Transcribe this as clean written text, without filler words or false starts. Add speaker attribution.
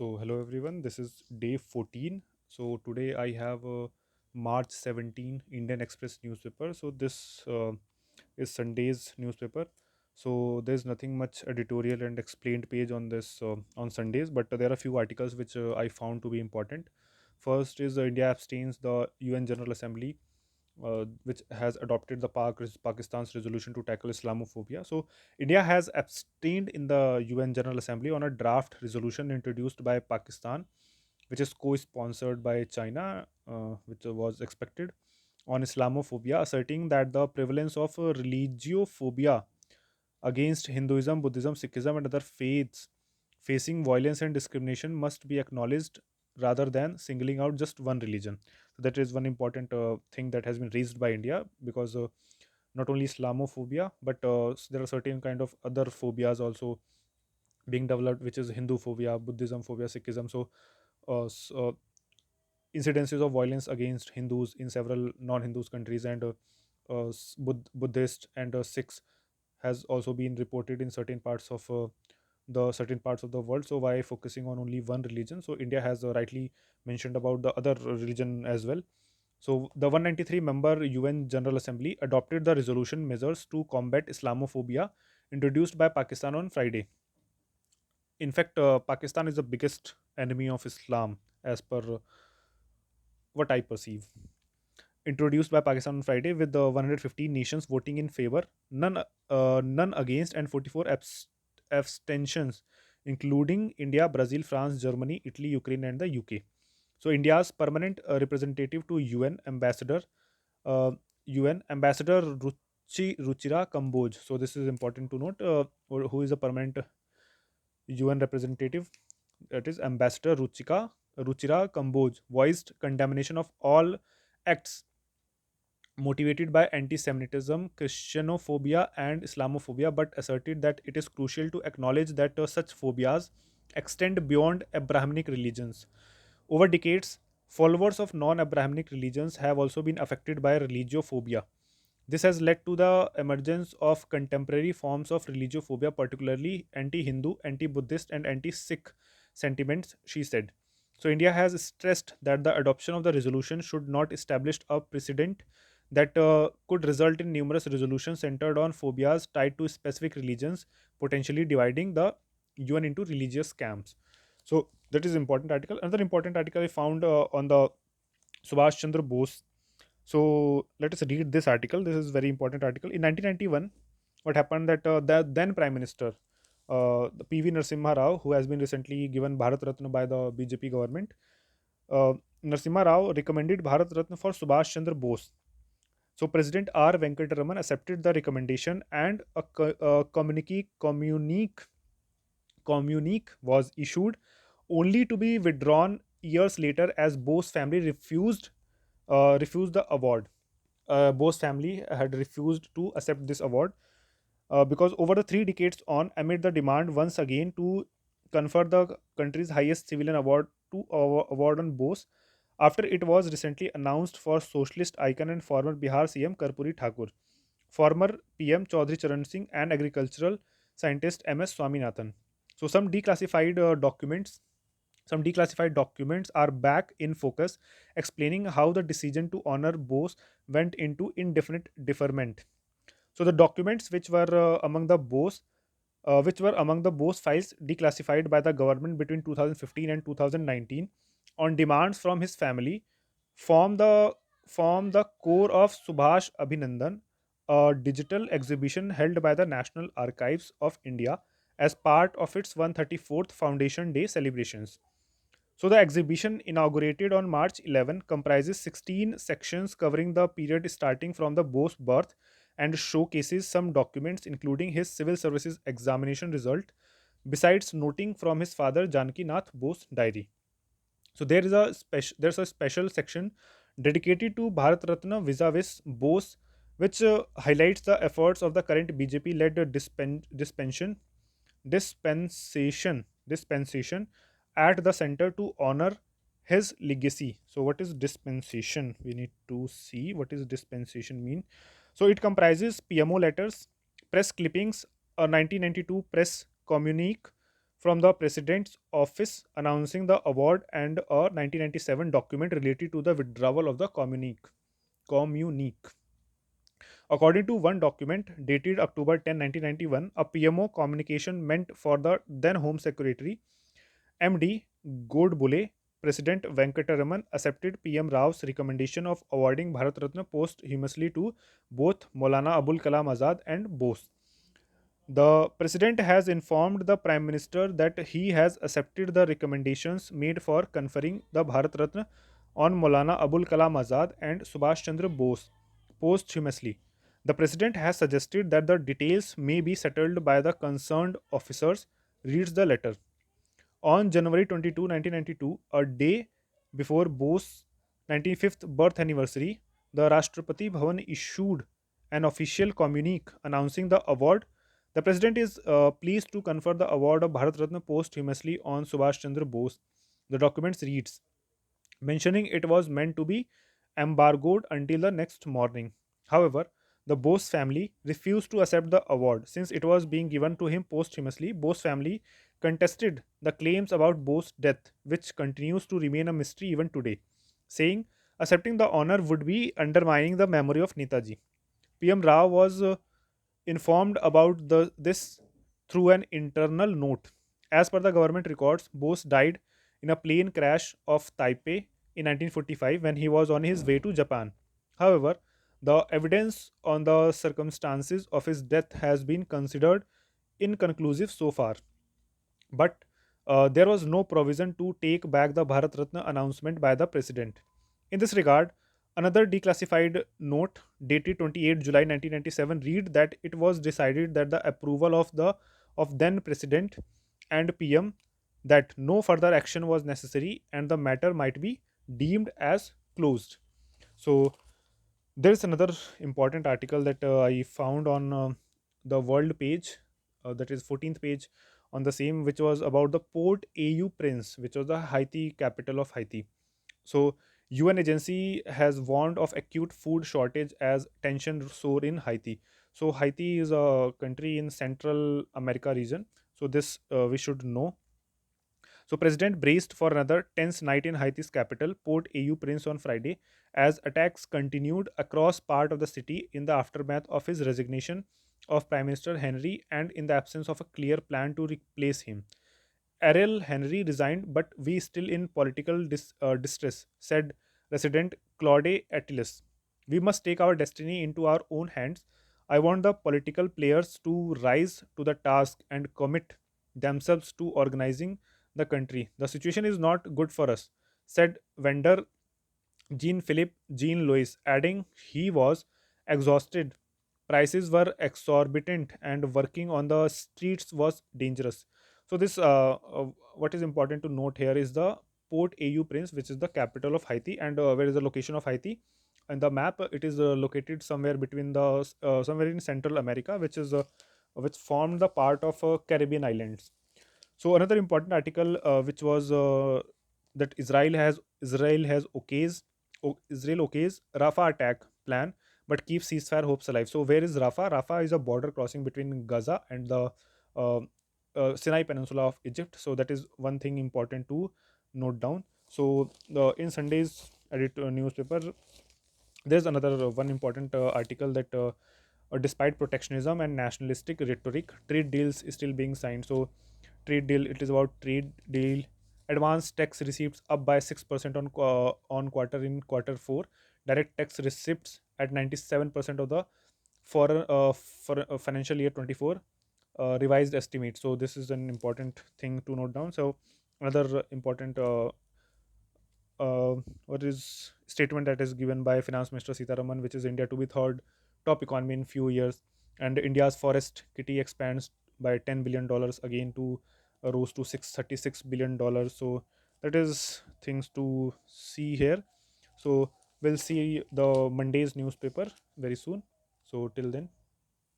Speaker 1: Hello everyone, this is day 14. Today I have March 17 Indian Express newspaper. This is Sunday's newspaper. There's nothing much editorial and explained page on this on Sundays, but there are a few articles which I found to be important. First is India abstains the UN General Assembly, which has adopted the Pakistan's resolution to tackle Islamophobia. So, India has abstained in the UN General Assembly on a draft resolution introduced by Pakistan, which is co-sponsored by China, which was expected, on Islamophobia, asserting that the prevalence of religiophobia against Hinduism, Buddhism, Sikhism, and other faiths facing violence and discrimination must be acknowledged rather than singling out just one religion. So that is one important thing that has been raised by India, because not only Islamophobia, but there are certain kind of other phobias also being developed, which is Hindu phobia, Buddhism phobia, Sikhism. Incidences of violence against Hindus in several non-Hindus countries, and Buddhist and Sikhs has also been reported in certain parts of the world. So why focusing on only one religion? So India has rightly mentioned about the other religion as well. So the 193 member UN General Assembly adopted the resolution measures to combat Islamophobia introduced by Pakistan on Friday. In fact, Pakistan is the biggest enemy of Islam, as per what I perceive. Introduced by Pakistan on Friday, with the 115 nations voting in favor, none against, and 44 abstentions, including India, Brazil, France, Germany, Italy, Ukraine, and the UK. So India's permanent representative to uh, UN Ambassador Ruchira Kamboj. So this is important to note. Who is a permanent UN representative? That is Ambassador Ruchira Kamboj voiced condemnation of all acts motivated by anti Semitism, Christianophobia, and Islamophobia, but asserted that it is crucial to acknowledge that such phobias extend beyond Abrahamic religions. Over decades, followers of non Abrahamic religions have also been affected by religiophobia. This has led to the emergence of contemporary forms of religiophobia, particularly anti Hindu, anti Buddhist, and anti Sikh sentiments, she said. So, India has stressed that the adoption of the resolution should not establish a precedent that could result in numerous resolutions centered on phobias tied to specific religions, potentially dividing the UN into religious camps. So, that is important article. Another important article I found on the Subhash Chandra Bose. So let us read this article. This is very important article. In 1991, what happened that the then Prime Minister, the PV Narasimha Rao, who has been recently given Bharat Ratna by the BJP government, uh, Narasimha Rao recommended Bharat Ratna for Subhash Chandra Bose. So President R. Venkataraman accepted the recommendation, and a communique was issued, only to be withdrawn years later as Bose family refused the award. Bose family had refused to accept this award, because over the 3 decades on, amid the demand once again to confer the country's highest civilian award to award on Bose, after it was recently announced for socialist icon and former Bihar CM Karpuri Thakur, former PM Chaudhry Charan Singh, and agricultural scientist MS Swaminathan. So some declassified documents are back in focus, explaining how the decision to honor Bose went into indefinite deferment. So the documents which were among the Bose files declassified by the government between 2015 and 2019 on demands from his family, form the form the core of Subhash Abhinandan, a digital exhibition held by the National Archives of India as part of its 134th Foundation Day celebrations. So the exhibition, inaugurated on March 11, comprises 16 sections covering the period starting from the Bose birth, and showcases some documents including his civil services examination result, besides noting from his father Janki Nath Bose diary. So there's a special section dedicated to Bharat Ratna vis-a-vis Bose, which highlights the efforts of the current BJP-led dispensation at the center to honor his legacy. So what is dispensation? We need to see what is dispensation mean. So it comprises PMO letters, press clippings, a 1992 press communique, from the President's office announcing the award and a 1997 document related to the withdrawal of the communique. According to one document dated October 10, 1991, a PMO communication meant for the then Home Secretary MD Godbole, President Venkataraman accepted PM Rao's recommendation of awarding Bharat Ratna posthumously to both Maulana Abul Kalam Azad and Bose. The President has informed the Prime Minister that he has accepted the recommendations made for conferring the Bharat Ratna on Maulana Abul Kalam Azad and Subhash Chandra Bose posthumously. The President has suggested that the details may be settled by the concerned officers, reads the letter. On January 22, 1992, a day before Bose's 95th birth anniversary, the Rashtrapati Bhavan issued an official communique announcing the award. The President is pleased to confer the award of Bharat Ratna posthumously on Subhash Chandra Bose. The document reads, mentioning it was meant to be embargoed until the next morning. However, the Bose family refused to accept the award since it was being given to him posthumously. Bose family contested the claims about Bose's death, which continues to remain a mystery even today, saying accepting the honor would be undermining the memory of Netaji. PM Rao was informed about this through an internal note. As per the government records, Bose died in a plane crash of Taipei in 1945 when he was on his way to Japan. However, the evidence on the circumstances of his death has been considered inconclusive so far. But there was no provision to take back the Bharat Ratna announcement by the president. In this regard, another declassified note dated 28 July 1997 read that it was decided that the approval of then president and PM that no further action was necessary and the matter might be deemed as closed. So there is another important article that I found on the world page, that is 14th page on the same, which was about the Port AU Prince, which was the Haiti capital of Haiti. So UN agency has warned of acute food shortage as tension soar in Haiti. So Haiti is a country in Central America region. So this we should know. So President braced for another tense night in Haiti's capital, Port-au-Prince, on Friday, as attacks continued across part of the city in the aftermath of his resignation of Prime Minister Henry and in the absence of a clear plan to replace him. Ariel Henry resigned, but we still in political distress, said resident Claude Attilis. We must take our destiny into our own hands. I want the political players to rise to the task and commit themselves to organizing the country. The situation is not good for us, said vendor Jean-Philippe Jean Louis, adding he was exhausted. Prices were exorbitant and working on the streets was dangerous. So this what is important to note here is the Port AU Prince, which is the capital of Haiti, and where is the location of Haiti? And the map, it is located somewhere between somewhere in Central America, which formed the part of Caribbean islands. So another important article, which was that Israel okays Rafah attack plan, but keeps ceasefire hopes alive. So where is Rafah? Rafah is a border crossing between Gaza and the uh, Sinai Peninsula of Egypt. So that is one thing important to note down. So in Sunday's newspaper, there's another one important article that despite protectionism and nationalistic rhetoric, trade deals is still being signed. So trade deal, it is about trade deal. Advanced tax receipts up by 6% on quarter in quarter 4. Direct tax receipts at 97% of the for financial year 24 revised estimate. So this is an important thing to note down. So another important what is statement that is given by Finance Minister Sitaraman, which is India to be third top economy in few years, and India's forest kitty expands by $10 billion again to rose to $636 billion. So that is things to see here. So we'll see the Monday's newspaper very soon. So till then.